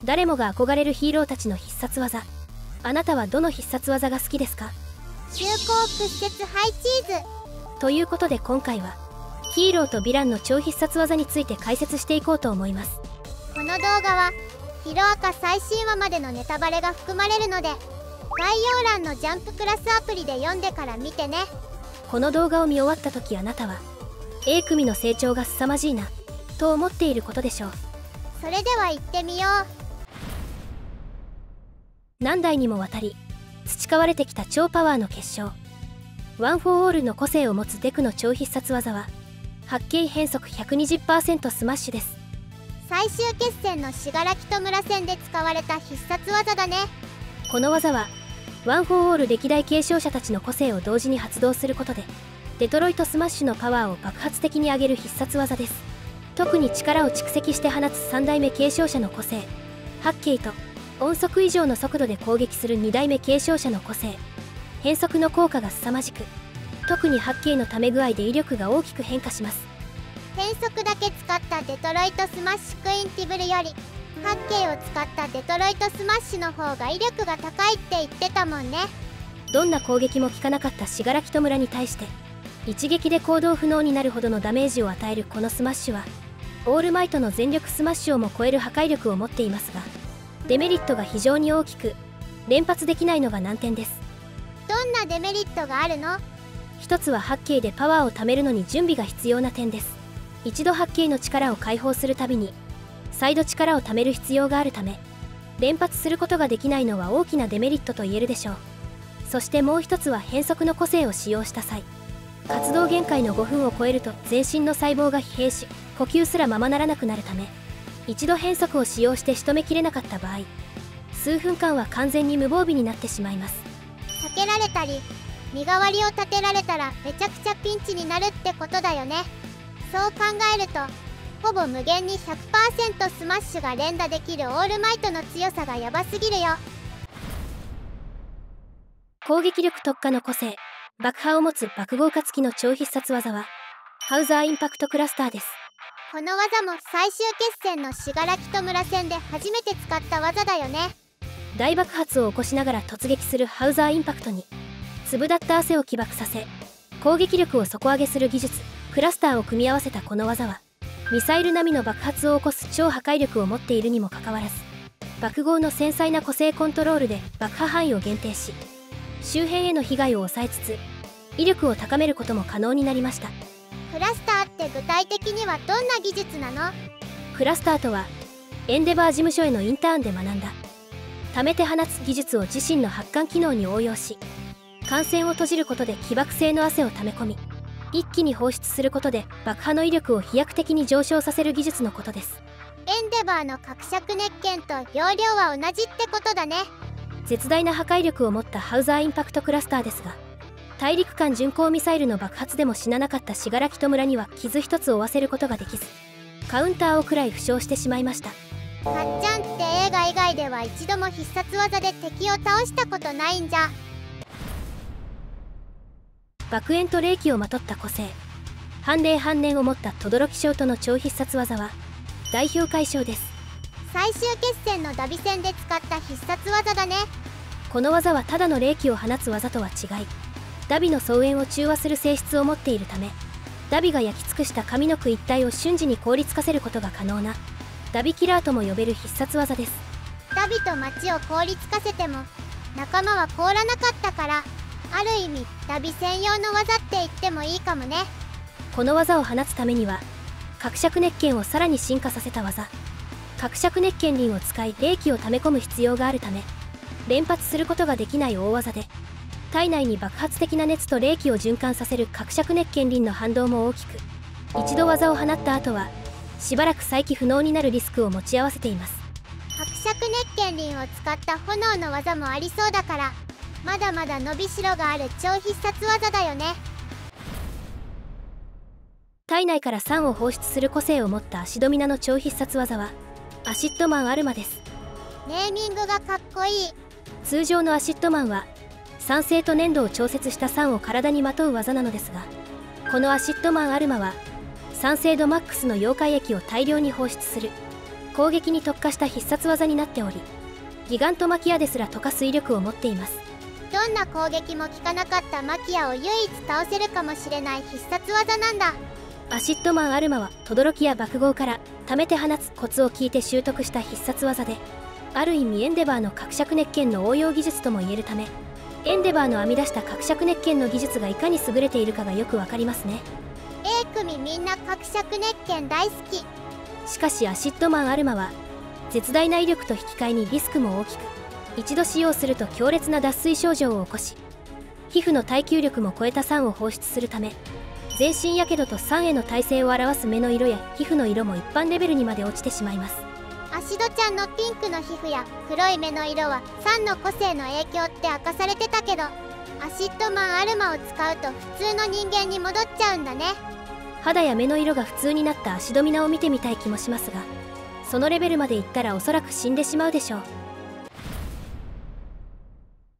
誰もが憧れるヒーローたちの必殺技。あなたはどの必殺技が好きですか？中高屈折ハイチーズ。ということで今回はヒーローとヴィランの超必殺技について解説していこうと思います。この動画はヒロアカ最新話までのネタバレが含まれるので、概要欄のジャンプクラスアプリで読んでから見てね。この動画を見終わった時、あなたは A 組の成長が凄まじいなと思っていることでしょう。それでは行ってみよう。何代にもわたり培われてきた超パワーの結晶、ワン・フォー・オールの個性を持つデクの超必殺技は八景変速 120% スマッシュです。最終決戦の信楽と村戦で使われた必殺技だね。この技はワン・フォー・オール歴代継承者たちの個性を同時に発動することでデトロイトスマッシュのパワーを爆発的に上げる必殺技です。特に力を蓄積して放つ3代目継承者の個性八景と音速以上の速度で攻撃する2代目継承者の個性変速の効果が凄まじく、特に八景のため具合で威力が大きく変化します。変速だけ使ったデトロイトスマッシュクインティブルより八景を使ったデトロイトスマッシュの方が威力が高いって言ってたもんね。どんな攻撃も効かなかった信楽と村に対して一撃で行動不能になるほどのダメージを与えるこのスマッシュはオールマイトの全力スマッシュをも超える破壊力を持っていますが、デメリットが非常に大きく連発できないのが難点です。どんなデメリットがあるの？一つは八景でパワーを貯めるのに準備が必要な点です。一度八景の力を解放するたびに再度力を貯める必要があるため連発することができないのは大きなデメリットと言えるでしょう。そしてもう一つは変速の個性を使用した際、活動限界の5分を超えると全身の細胞が疲弊し呼吸すらままならなくなるため、一度変速を使用して仕留めきれなかった場合数分間は完全に無防備になってしまいます。避けられたり身代わりを立てられたらめちゃくちゃピンチになるってことだよね。そう考えるとほぼ無限に 100% スマッシュが連打できるオールマイトの強さがヤバすぎるよ。攻撃力特化の個性爆破を持つ爆豪華付きの超必殺技はハウザーインパクトクラスターです。この技も最終決戦の信楽と村戦で初めて使った技だよね。大爆発を起こしながら突撃するハウザーインパクトに粒立った汗を起爆させ攻撃力を底上げする技術クラスターを組み合わせたこの技はミサイル並みの爆発を起こす超破壊力を持っているにもかかわらず、爆豪の繊細な個性コントロールで爆破範囲を限定し周辺への被害を抑えつつ威力を高めることも可能になりました。クラスターって具体的にはどんな技術なの？クラスターとはエンデバー事務所へのインターンで学んだ溜めて放つ技術を自身の発汗機能に応用し、感染を閉じることで起爆性の汗を溜め込み一気に放出することで爆破の威力を飛躍的に上昇させる技術のことです。エンデバーの角尺熱拳と容量は同じってことだね。絶大な破壊力を持ったハウザーインパクトクラスターですが、大陸間巡航ミサイルの爆発でも死ななかった信楽と村には傷一つ負わせることができずカウンターをくらい負傷してしまいました。かっちゃんって映画以外では一度も必殺技で敵を倒したことないんじゃ。爆炎と霊気をまとった個性反霊反念を持った轟将との超必殺技は代表解消です。最終決戦のダビ戦で使った必殺技だね。この技はただの霊気を放つ技とは違い、ダビの双炎を中和する性質を持っているため、ダビが焼き尽くした上の句一体を瞬時に凍りつかせることが可能なダビキラーとも呼べる必殺技です。ダビと街を凍りつかせても仲間は凍らなかったから、ある意味ダビ専用の技って言ってもいいかもね。この技を放つためには角尺熱拳をさらに進化させた技角尺熱拳輪を使い霊気を溜め込む必要があるため連発することができない大技で、体内に爆発的な熱と霊気を循環させる角尺熱拳輪の反動も大きく、一度技を放った後はしばらく再起不能になるリスクを持ち合わせています。角尺熱拳輪を使った炎の技もありそうだから、まだまだ伸びしろがある超必殺技だよね。体内から酸を放出する個性を持ったアシドミナの超必殺技はアシッドマンアルマです。ネーミングがかっこいい。通常のアシッドマンは酸性と粘度を調節した酸を体にまとう技なのですが、このアシッドマンアルマは酸性度マックスの溶解液を大量に放出する攻撃に特化した必殺技になっており、ギガントマキアですら溶かす威力を持っています。どんな攻撃も効かなかったマキアを唯一倒せるかもしれない必殺技なんだ。アシッドマンアルマは轟や爆豪から溜めて放つコツを聞いて習得した必殺技で、ある意味エンデバーの角尺熱剣の応用技術とも言えるため、エンデバーの編み出した角尺熱剣の技術がいかに優れているかがよくわかりますね。 A 組みんな角尺熱剣大好き。しかしアシッドマンアルマは絶大な威力と引き換えにリスクも大きく、一度使用すると強烈な脱水症状を起こし、皮膚の耐久力も超えた酸を放出するため、全身やけどと酸への耐性を表す目の色や皮膚の色も一般レベルにまで落ちてしまいます。アシドちゃんのピンクの皮膚や黒い目の色は酸の個性の影響って明かされてたけど、アシッドマンアルマを使うと普通の人間に戻っちゃうんだね。肌や目の色が普通になったアシドミナを見てみたい気もしますが、そのレベルまでいったらおそらく死んでしまうでしょう。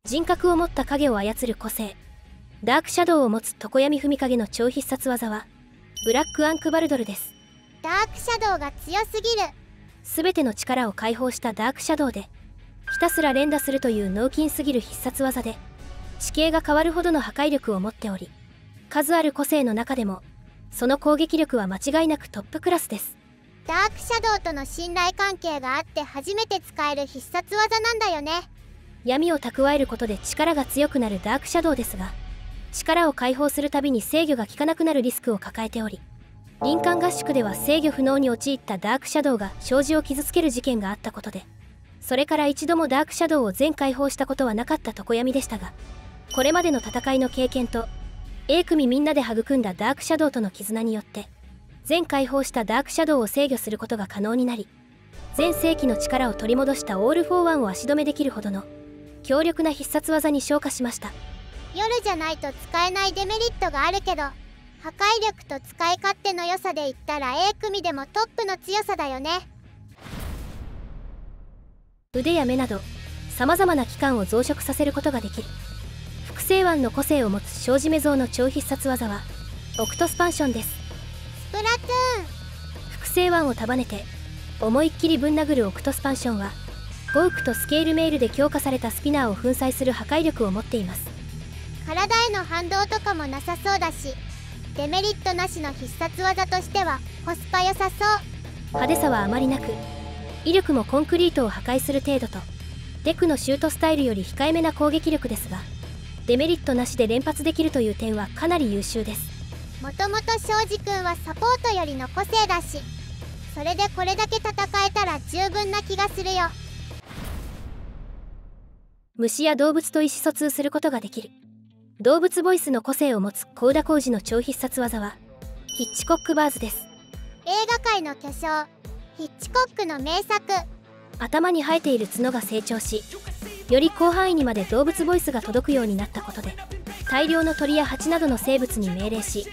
人格を持った影を操る個性、ダークシャドウを持つ常闇文影の超必殺技はブラックアンクバルドルです。ダークシャドウが強すぎる。全ての力を解放したダークシャドウでひたすら連打するという脳筋すぎる必殺技で、地形が変わるほどの破壊力を持っており、数ある個性の中でもその攻撃力は間違いなくトップクラスです。ダークシャドウとの信頼関係があって初めて使える必殺技なんだよね。闇を蓄えることで力が強くなるダークシャドウですが、力を解放するたびに制御が効かなくなるリスクを抱えており、林間合宿では制御不能に陥ったダークシャドウが障子を傷つける事件があったことで、それから一度もダークシャドウを全解放したことはなかった常闇でしたが、これまでの戦いの経験と A 組みんなで育んだダークシャドウとの絆によって、全解放したダークシャドウを制御することが可能になり、全盛期の力を取り戻したオール・フォー・ワンを足止めできるほどの強力な必殺技に昇華しました。夜じゃないと使えないデメリットがあるけど、破壊力と使い勝手の良さで言ったら A 組でもトップの強さだよね。腕や目などさまざまな器官を増殖させることができる複製腕の個性を持つ小締め像の超必殺技はオクトスパンションです。スプラトゥーン。複製腕を束ねて思いっきりぶん殴るオクトスパンションは、ゴウクとスケールメールで強化されたスピナーを粉砕する破壊力を持っています。体への反動とかもなさそうだし、デメリットなしの必殺技としてはコスパ良さそう。派手さはあまりなく、威力もコンクリートを破壊する程度とデクのシュートスタイルより控えめな攻撃力ですが、デメリットなしで連発できるという点はかなり優秀です。もともと庄司くんはサポートよりの個性だし、それでこれだけ戦えたら十分な気がするよ。虫や動物と意思疎通することができる動物ボイスの個性を持つコウダコウジの超必殺技はヒッチコックバーズです。映画界の巨匠ヒッチコックの名作。頭に生えている角が成長し、より広範囲にまで動物ボイスが届くようになったことで、大量の鳥や蜂などの生物に命令し、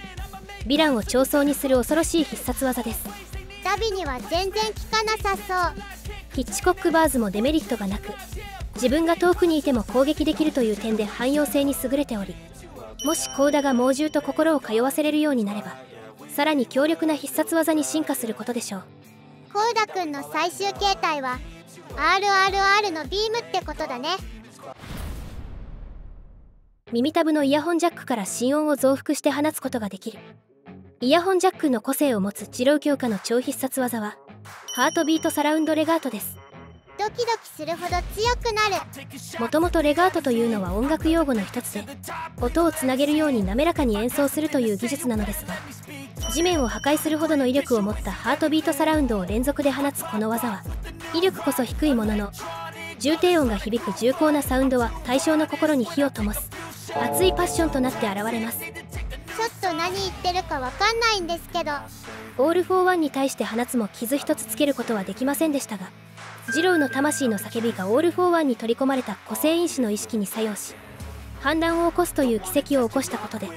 ヴィランを彫像にする恐ろしい必殺技です。ダビには全然効かなさそう。ヒッチコックバーズもデメリットがなく、自分が遠くにいても攻撃できるという点で汎用性に優れており、もしコウダが猛獣と心を通わせれるようになれば、さらに強力な必殺技に進化することでしょう。コウダくんの最終形態は RRR のビームってことだね。耳たぶのイヤホンジャックから心音を増幅して放つことができるイヤホンジャックの個性を持つ二郎強化の超必殺技はハートビートサラウンドレガートです。ドキドキするほど強くなる。もともとレガートというのは音楽用語の一つで、音をつなげるように滑らかに演奏するという技術なのですが、地面を破壊するほどの威力を持ったハートビートサラウンドを連続で放つこの技は、威力こそ低いものの重低音が響く重厚なサウンドは対象の心に火を灯す熱いパッションとなって現れます。ちょっと何言ってるかわかんないんですけど、オール・フォー・ワンに対して放つも傷一つつけることはできませんでしたが、ジロウの魂の叫びがオール・フォー・ワンに取り込まれた個性因子の意識に作用し、反乱を起こすという奇跡を起こしたことで、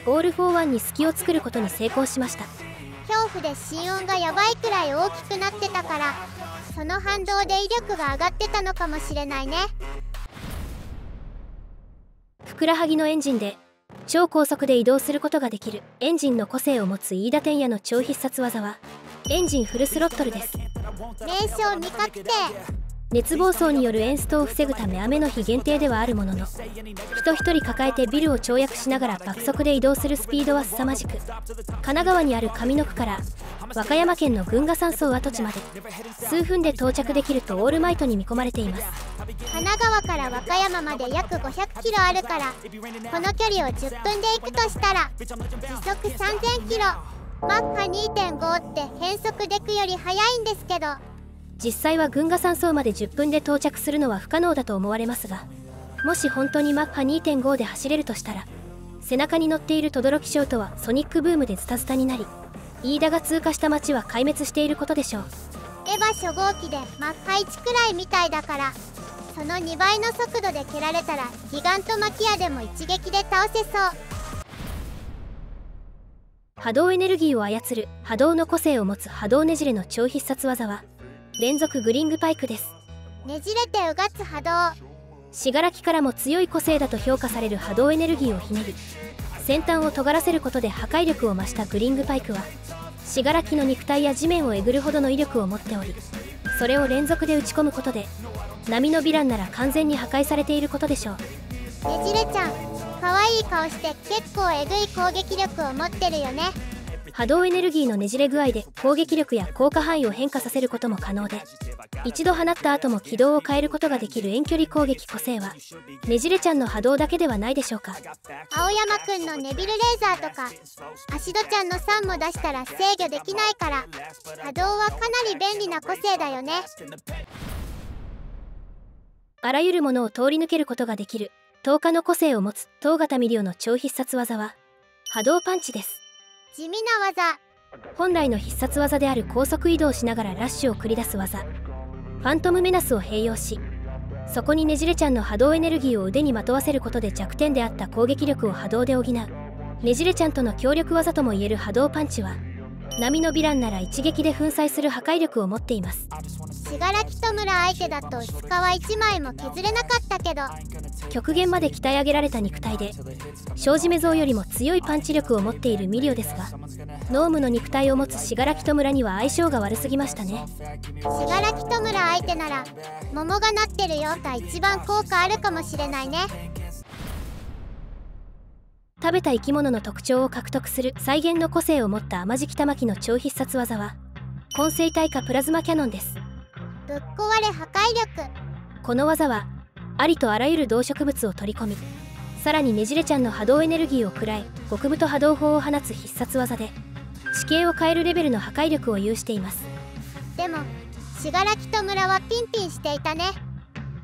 オール・フォー・ワンに隙を作ることに成功しました。恐怖で心音がやばいくらい大きくなってたから、その反動で威力が上がってたのかもしれないね。ふくらはぎのエンジンで超高速で移動することができるエンジンの個性を持つ飯田天也の超必殺技はエンジンフルスロットルです。名称未確定。熱暴走によるエンストを防ぐため雨の日限定ではあるものの、人一人抱えてビルを跳躍しながら爆速で移動するスピードは凄まじく、神奈川にある上の区から和歌山県の群賀山荘跡地まで数分で到着できるとオールマイトに見込まれています。神奈川から和歌山まで約500キロあるから、この距離を10分で行くとしたら時速3000キロ、マッハ 2.5 って変速でくより速いんですけど、実際は群賀山荘まで10分で到着するのは不可能だと思われますが、もし本当にマッハ 2.5 で走れるとしたら、背中に乗っている轟ショートはソニックブームでズタズタになり、飯田が通過した街は壊滅していることでしょう。エヴァ初号機でマッハ1くらいみたいだから、その2倍の速度で蹴られたらギガントマキアでも一撃で倒せそう。波動エネルギーを操る波動の個性を持つ波動ねじれの超必殺技は連続グリングパイクです。ねじれてうがつ波動。信楽からも強い個性だと評価される波動エネルギーをひねり、先端を尖らせることで破壊力を増したグリングパイクは信楽の肉体や地面をえぐるほどの威力を持っており、それを連続で打ち込むことで波のヴィランなら完全に破壊されていることでしょう。ねじれちゃん可愛い顔して結構えぐい攻撃力を持ってるよね。波動エネルギーのねじれ具合で攻撃力や効果範囲を変化させることも可能で、一度放った後も軌道を変えることができる遠距離攻撃個性はねじれちゃんの波動だけではないでしょうか。青山くんのネビルレーザーとかアシドちゃんの3も出したら制御できないから、波動はかなり便利な個性だよね。あらゆるものを通り抜けることができる10日の個性を持つ東型ミリオの超必殺技は波動パンチです。地味な技。本来の必殺技である高速移動しながらラッシュを繰り出す技ファントムメナスを併用し、そこにねじれちゃんの波動エネルギーを腕にまとわせることで弱点であった攻撃力を波動で補うねじれちゃんとの協力技ともいえる波動パンチは波のヴィランなら一撃で粉砕する破壊力を持っています。信楽戸村相手だと薄皮1枚も削れなかったけど、極限まで鍛え上げられた肉体で小締め像よりも強いパンチ力を持っているミリオですが、ノームの肉体を持つ信楽戸村には相性が悪すぎましたね。信楽戸村相手なら桃がなってるよが一番効果あるかもしれないね。食べた生き物の特徴を獲得する再現の個性を持った天敷玉木の超必殺技は混成耐火プラズマキャノンです。ぶっ壊れ破壊力。この技はありとあらゆる動植物を取り込み、さらにねじれちゃんの波動エネルギーを食らい極太波動砲を放つ必殺技で地形を変えるレベルの破壊力を有しています。でも信楽戸村はピンピンしていたね。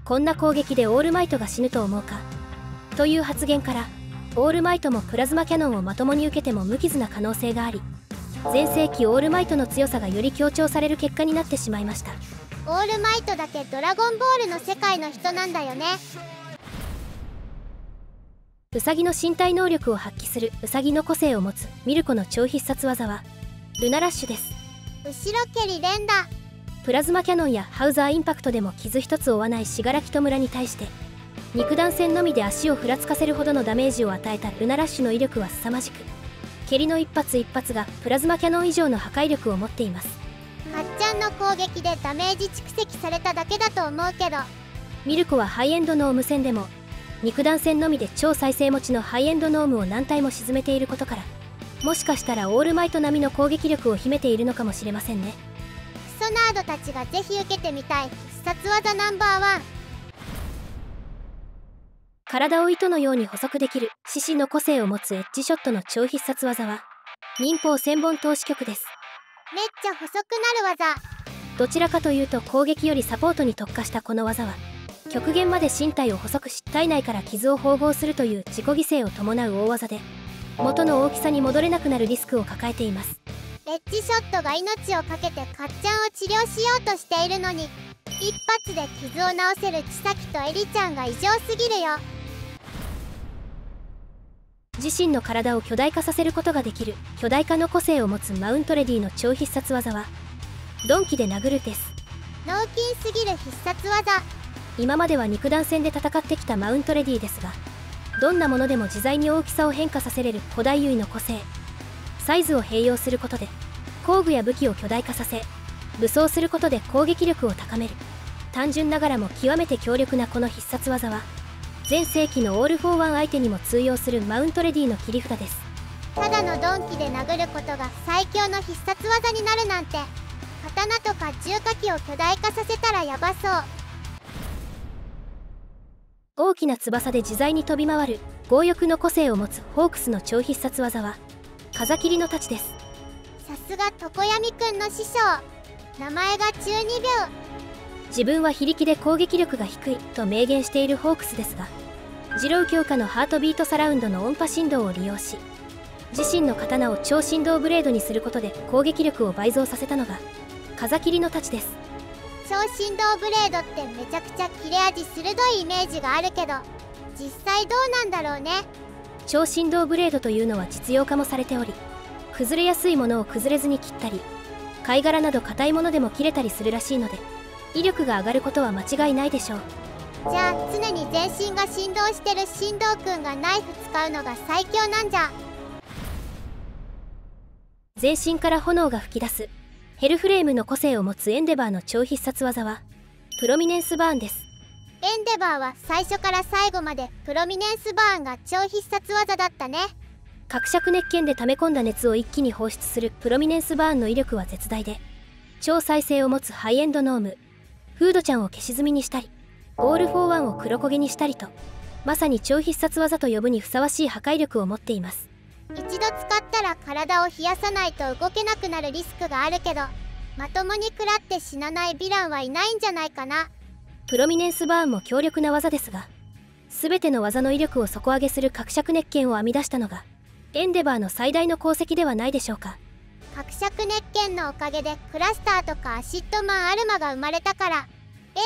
こんな攻撃でオールマイトが死ぬと思うかという発言から、オールマイトもプラズマキャノンをまともに受けても無傷な可能性があり、全盛期オールマイトの強さがより強調される結果になってしまいました。オールマイトだけドラゴンボールの世界の人なんだよね。ウサギの身体能力を発揮するウサギの個性を持つミルコの超必殺技はルナラッシュです。後ろ蹴り連打。プラズマキャノンやハウザーインパクトでも傷一つ負わない信楽戸村に対して肉弾戦のみで足をふらつかせるほどのダメージを与えたルナラッシュの威力は凄まじく、蹴りの一発一発がプラズマキャノン以上の破壊力を持っています。かっちゃんの攻撃でダメージ蓄積されただけだと思うけど、ミルコはハイエンドノーム戦でも肉弾戦のみで超再生持ちのハイエンドノームを何体も沈めていることから、もしかしたらオールマイト並みの攻撃力を秘めているのかもしれませんね。クソナードたちがぜひ受けてみたい必殺技ナンバーワン。体を糸のように細くできる獅子の個性を持つエッジショットの超必殺技は忍法千本投資曲です。めっちゃ細くなる技。どちらかというと攻撃よりサポートに特化したこの技は極限まで身体を細くし体内から傷を縫合するという自己犠牲を伴う大技で、元の大きさに戻れなくなるリスクを抱えています。エッジショットが命をかけてかっちゃんを治療しようとしているのに、一発で傷を治せる千咲とエリちゃんが異常すぎるよ。自身の体を巨大化させることができる巨大化の個性を持つマウントレディの超必殺技は鈍器で殴るです。脳筋すぎる必殺技。今までは肉弾戦で戦ってきたマウントレディですが、どんなものでも自在に大きさを変化させれる古代優位の個性サイズを併用することで工具や武器を巨大化させ、武装することで攻撃力を高める。単純ながらも極めて強力なこの必殺技は全盛期のオール・フォー・ワン相手にも通用するマウントレディの切り札です。ただの鈍器で殴ることが最強の必殺技になるなんて、刀とか重火器を巨大化させたらヤバそう。大きな翼で自在に飛び回る強翼の個性を持つホークスの超必殺技は風切りの太刀です。さすが常闇くんの師匠、名前が中二病。自分は非力で攻撃力が低いと明言しているホークスですが、二郎強化のハートビートサラウンドの音波振動を利用し、自身の刀を超振動ブレードにすることで攻撃力を倍増させたのが風切りの太刀です。超振動ブレードってめちゃくちゃ切れ味鋭いイメージがあるけど、実際どうなんだろうね。超振動ブレードというのは実用化もされており、崩れやすいものを崩れずに切ったり、貝殻など硬いものでも切れたりするらしいので、威力が上がることは間違いないでしょう。じゃあ常に全身が振動してる振動くんがナイフ使うのが最強なんじゃ。全身から炎が噴き出すヘルフレームの個性を持つエンデバーの超必殺技はプロミネンスバーンです。エンデバーは最初から最後までプロミネンスバーンが超必殺技だったね。角尺熱剣で溜め込んだ熱を一気に放出するプロミネンスバーンの威力は絶大で、超再生を持つハイエンドノームフードちゃんを消し積みにしたり、オール・フォー・ワンを黒焦げにしたりと、まさに超必殺技と呼ぶにふさわしい破壊力を持っています。一度使ったら体を冷やさないと動けなくなるリスクがあるけど、まともに食らって死なないヴィランはいないんじゃないかな。プロミネンスバーンも強力な技ですが、全ての技の威力を底上げする角尺熱剣を編み出したのがエンデバーの最大の功績ではないでしょうか。角尺熱剣のおかげでクラスターとかアシッドマンアルマが生まれたから、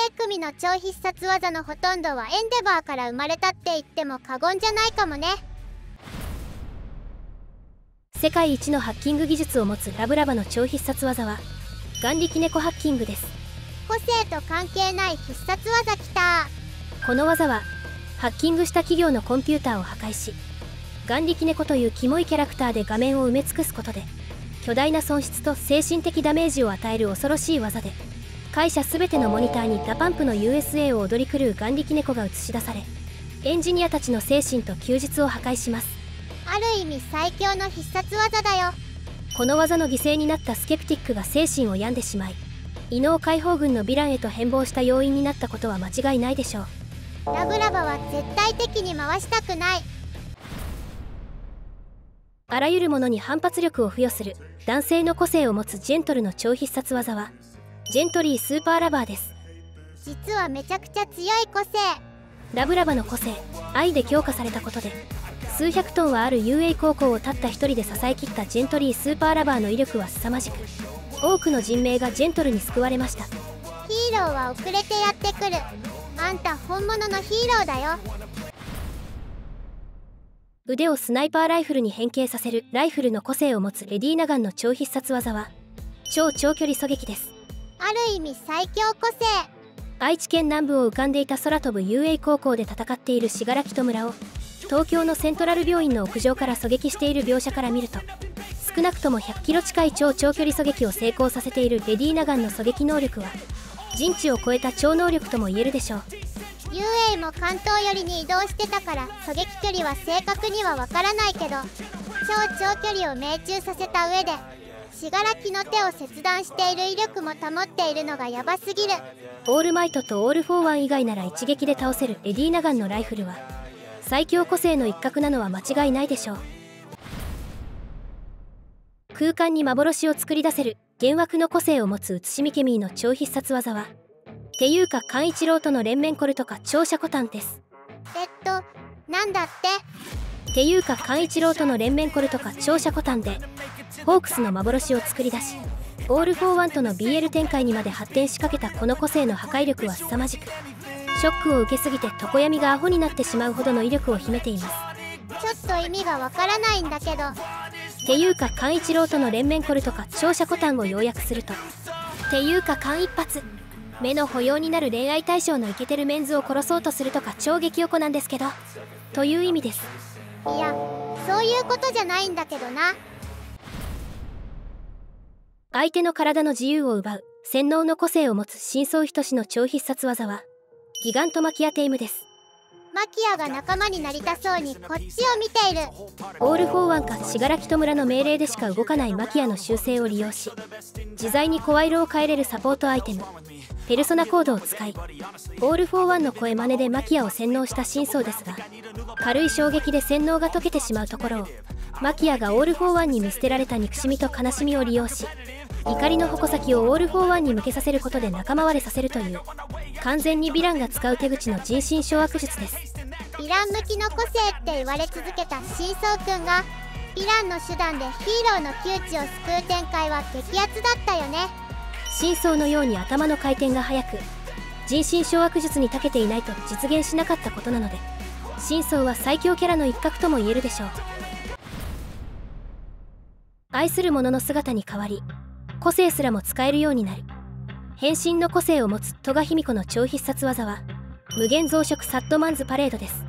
A 組の超必殺技のほとんどはエンデバーから生まれたって言っても過言じゃないかもね。世界一のハッキング技術を持つラブラバの超必殺技は眼力猫ハッキングです。個性と関係ない必殺技きた。この技はハッキングした企業のコンピューターを破壊し、眼力猫というキモいキャラクターで画面を埋め尽くすことで巨大な損失と精神的ダメージを与える恐ろしい技で、会社全てのモニターにダパンプの USA を踊り狂う眼力猫が映し出され、エンジニアたちの精神と休日を破壊します。ある意味最強の必殺技だよ。この技の犠牲になったスケプティックが精神を病んでしまい、異能解放軍のヴィランへと変貌した要因になったことは間違いないでしょう。ラブラバは絶対的に回したくない。あらゆるものに反発力を付与する男性の個性を持つジェントルの超必殺技はジェントリースーパーラバーです。実はめちゃくちゃ強い個性。ラブラバの個性愛で強化されたことで、数百トンはある UA 高校をたった一人で支えきったジェントリースーパーラバーの威力は凄まじく、多くの人命がジェントルに救われました。ヒーローは遅れてやってくる。あんた本物のヒーローだよ。腕をスナイパーライフルに変形させるライフルの個性を持つレディーナガンの超必殺技は超長距離狙撃です。ある意味最強個性。愛知県南部を浮かんでいた空飛ぶ UA 高校で戦っている信楽と村を東京のセントラル病院の屋上から狙撃している描写から見ると、少なくとも100キロ近い超長距離狙撃を成功させているレディーナガンの狙撃能力は人知を超えた超能力とも言えるでしょう。 UA も関東寄りに移動してたから狙撃距離は正確にはわからないけど、超長距離を命中させた上で信楽の手を切断している威力も保っているのがヤバすぎる。オールマイトとオール・フォー・ワン以外なら一撃で倒せるレディーナガンのライフルは最強個性の一角なのは間違いないでしょう。空間に幻を作り出せる幻惑の個性を持つ写しみケミーの超必殺技はていうか寛一郎との連綿コルとか長射コタンです。なんだって。ていうか寛一郎との連綿コルとか長射コタンでホークスの幻を作り出し、オール・フォー・ワンとの BL 展開にまで発展しかけたこの個性の破壊力は凄まじく、ショックを受けすぎて常闇がアホになってしまうほどの威力を秘めています。ちょっと意味がわからないんだけど。ていうか寛一郎との連綿コルとか長射コタンを要約すると、ていうか間一髪目の保養になる恋愛対象のイケてるメンズを殺そうとするとか超激おこなんですけどという意味です。いや、そういうことじゃないんだけどな。相手の体の自由を奪う洗脳の個性を持つ深層仁志の超必殺技はギガントマキアテイムです。マキアが仲間になりたそうにこっちを見ている。オール・フォー・ワンか信楽戸村の命令でしか動かないマキアの習性を利用し、自在に声色を変えれるサポートアイテムペルソナコードを使い、オール・フォー・ワンの声真似でマキアを洗脳した真相ですが、軽い衝撃で洗脳が解けてしまうところをマキアがオール・フォー・ワンに見捨てられた憎しみと悲しみを利用し、怒りの矛先をオール・フォー・ワンに向けさせることで仲間割れさせるという完全にヴィランが使う手口の人心掌握術です。ヴィラン向きの個性って言われ続けた真相くんがヴィランの手段でヒーローの窮地を救う展開は激アツだったよね。真相のように頭の回転が速く、人心掌握術に長けていないと実現しなかったことなので、真相は最強キャラの一角とも言えるでしょう。愛する者の姿に変わり、個性すらも使えるようになる変身の個性を持つ戸賀卑弥呼の超必殺技は無限増殖サッドマンズパレードです。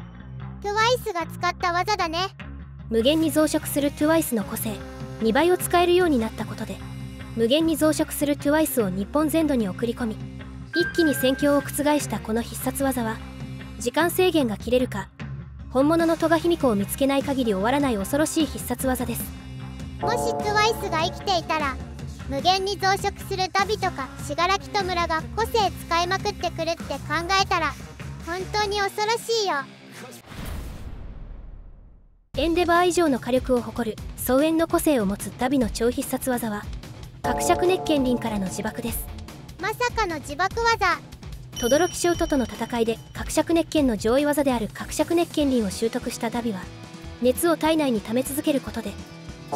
トゥワイスが使った技だね。無限に増殖するトゥワイスの個性2倍を使えるようになったことで、無限に増殖するトゥワイスを日本全土に送り込み、一気に戦況を覆したこの必殺技は、時間制限が切れるか本物の戸賀卑弥呼を見つけない限り終わらない恐ろしい必殺技です。もしトゥワイスが生きていたら、無限に増殖するダビとか信楽戸村が個性使いまくってくるって考えたら本当に恐ろしいよ。エンデバー以上の火力を誇る双円の個性を持つダビの超必殺技は伯爵熱剣輪からの自爆です。まさかの自爆技。轟ショウトとの戦いで伯爵熱剣の上位技である伯爵熱剣輪を習得したダビは、熱を体内に溜め続けることで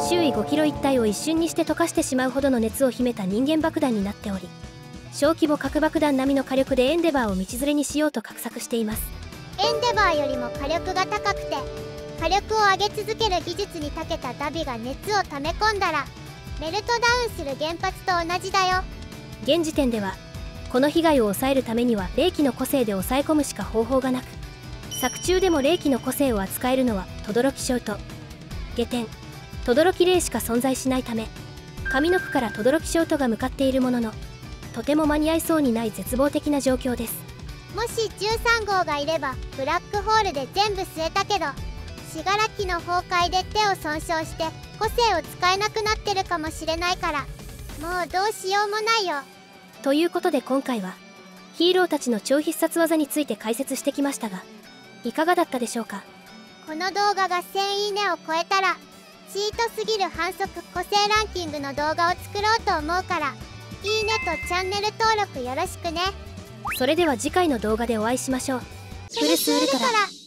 周囲5キロ一帯を一瞬にして溶かしてしまうほどの熱を秘めた人間爆弾になっており、小規模核爆弾並みの火力でエンデバーを道連れにしようと画策しています。エンデバーよりも火力が高くて火力を上げ続ける技術に長けたダビが熱を溜め込んだらメルトダウンする原発と同じだよ。現時点ではこの被害を抑えるためには霊気の個性で抑え込むしか方法がなく、作中でも霊気の個性を扱えるのは轟ショウト、下天轟霊しか存在しないため、上の句から轟ショウトが向かっているものの、とても間に合いそうにない絶望的な状況です。もし13号がいればブラックホールで全部吸えたけど、信楽の崩壊で手を損傷して個性を使えなくなってるかもしれないから、もうどうしようもないよ。ということで今回はヒーローたちの超必殺技について解説してきましたが、いかがだったでしょうか。この動画が1000いいねを超えたらチートすぎる反則個性ランキングの動画を作ろうと思うから、いいねとチャンネル登録よろしくね。それでは次回の動画でお会いしましょう。フルスウルトラ。